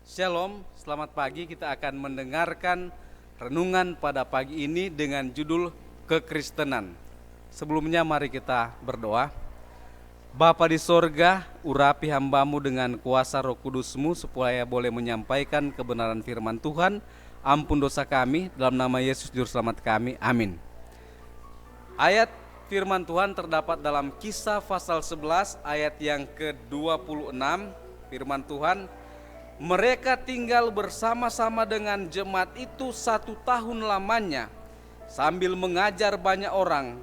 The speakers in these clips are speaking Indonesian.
Shalom, selamat pagi. Kita akan mendengarkan renungan pada pagi ini dengan judul Kekristenan. Sebelumnya mari kita berdoa. Bapa di sorga, urapi hambamu dengan kuasa Roh Kudus-Mu supaya boleh menyampaikan kebenaran firman Tuhan. Ampun dosa kami, dalam nama Yesus Juru Selamat kami, amin. Ayat firman Tuhan terdapat dalam Kisah pasal 11 ayat yang ke-26. Firman Tuhan, mereka tinggal bersama-sama dengan jemaat itu 1 tahun lamanya, sambil mengajar banyak orang.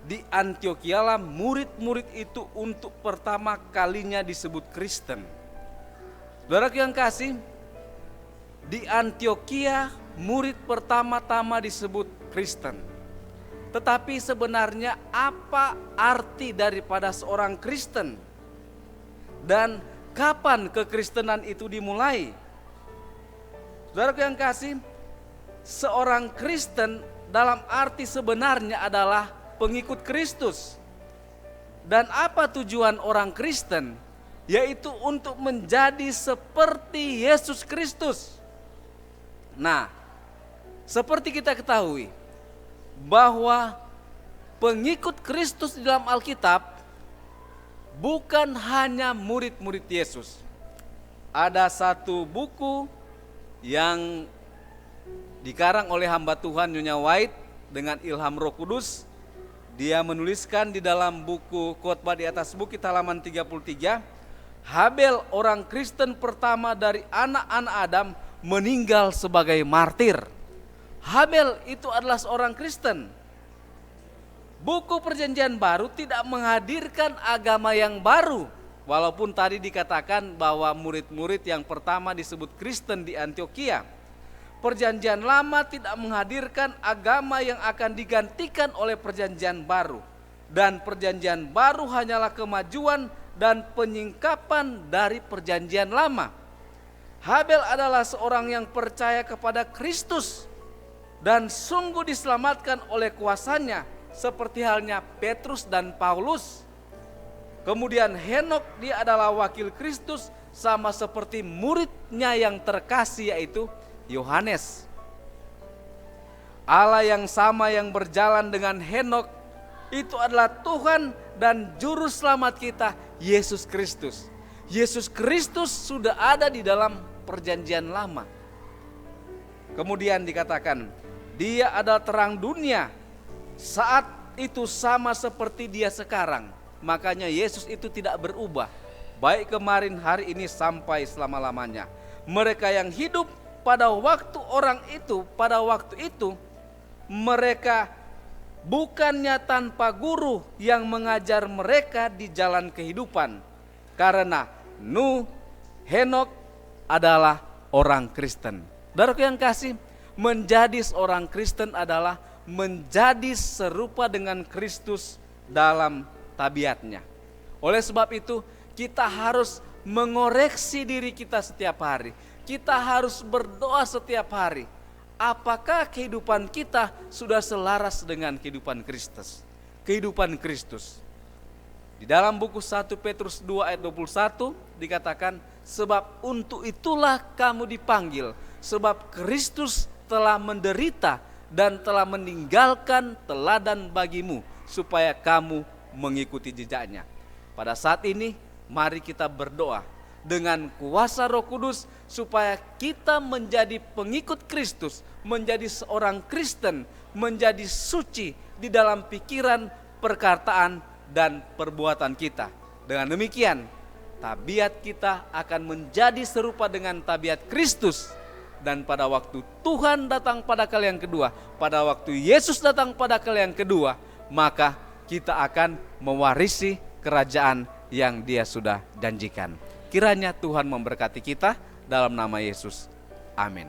Di Antiokialah murid-murid itu untuk pertama kalinya disebut Kristen. Saudaraku yang kasih, di Antioquia murid pertama-tama disebut Kristen. Tetapi sebenarnya apa arti daripada seorang Kristen? Dan kapan kekristenan itu dimulai? Saudaraku yang kasih, seorang Kristen dalam arti sebenarnya adalah pengikut Kristus. Dan apa tujuan orang Kristen? Yaitu untuk menjadi seperti Yesus Kristus. Nah, seperti kita ketahui bahwa pengikut Kristus di dalam Alkitab bukan hanya murid-murid Yesus. Ada satu buku yang dikarang oleh hamba Tuhan Nyonya White dengan ilham Roh Kudus. Dia menuliskan di dalam buku Khotbah di atas Bukit halaman 33, Habel, orang Kristen pertama dari anak-anak Adam, meninggal sebagai martir. Habel itu adalah seorang Kristen. Buku Perjanjian Baru tidak menghadirkan agama yang baru. Walaupun tadi dikatakan bahwa murid-murid yang pertama disebut Kristen di Antioquia. Perjanjian Lama tidak menghadirkan agama yang akan digantikan oleh Perjanjian Baru. Dan Perjanjian Baru hanyalah kemajuan dan penyingkapan dari Perjanjian Lama. Habel adalah seorang yang percaya kepada Kristus dan sungguh diselamatkan oleh kuasanya, seperti halnya Petrus dan Paulus. Kemudian Henok, dia adalah wakil Kristus, sama seperti muridnya yang terkasih yaitu Yohanes. Allah yang sama yang berjalan dengan Henok itu adalah Tuhan dan juru selamat kita, Yesus Kristus. Yesus Kristus sudah ada di dalam Perjanjian Lama. Kemudian dikatakan, dia adalah terang dunia. Saat itu sama seperti dia sekarang. Makanya Yesus itu tidak berubah, baik kemarin, hari ini, sampai selama-lamanya. Mereka yang hidup pada waktu itu, mereka bukannya tanpa guru yang mengajar mereka di jalan kehidupan. Karena Nuh, Henok adalah orang Kristen. Saudaraku yang kasih, menjadi seorang Kristen adalah menjadi serupa dengan Kristus dalam tabiatnya. Oleh sebab itu, kita harus mengoreksi diri kita setiap hari. Kita harus berdoa setiap hari. Apakah kehidupan kita sudah selaras dengan kehidupan Kristus? Kehidupan Kristus. Di dalam buku 1 Petrus 2 ayat 21 dikatakan, sebab untuk itulah kamu dipanggil, sebab Kristus telah menderita dan telah meninggalkan teladan bagimu, supaya kamu mengikuti jejaknya. Pada saat ini, mari kita berdoa dengan kuasa Roh Kudus, supaya kita menjadi pengikut Kristus, menjadi seorang Kristen, menjadi suci di dalam pikiran, perkataan, dan perbuatan kita. Dengan demikian, tabiat kita akan menjadi serupa dengan tabiat Kristus. Dan pada waktu Tuhan datang pada kali yang kedua, pada waktu Yesus datang pada kali yang kedua, maka kita akan mewarisi kerajaan yang Dia sudah janjikan. Kiranya Tuhan memberkati kita dalam nama Yesus. Amin.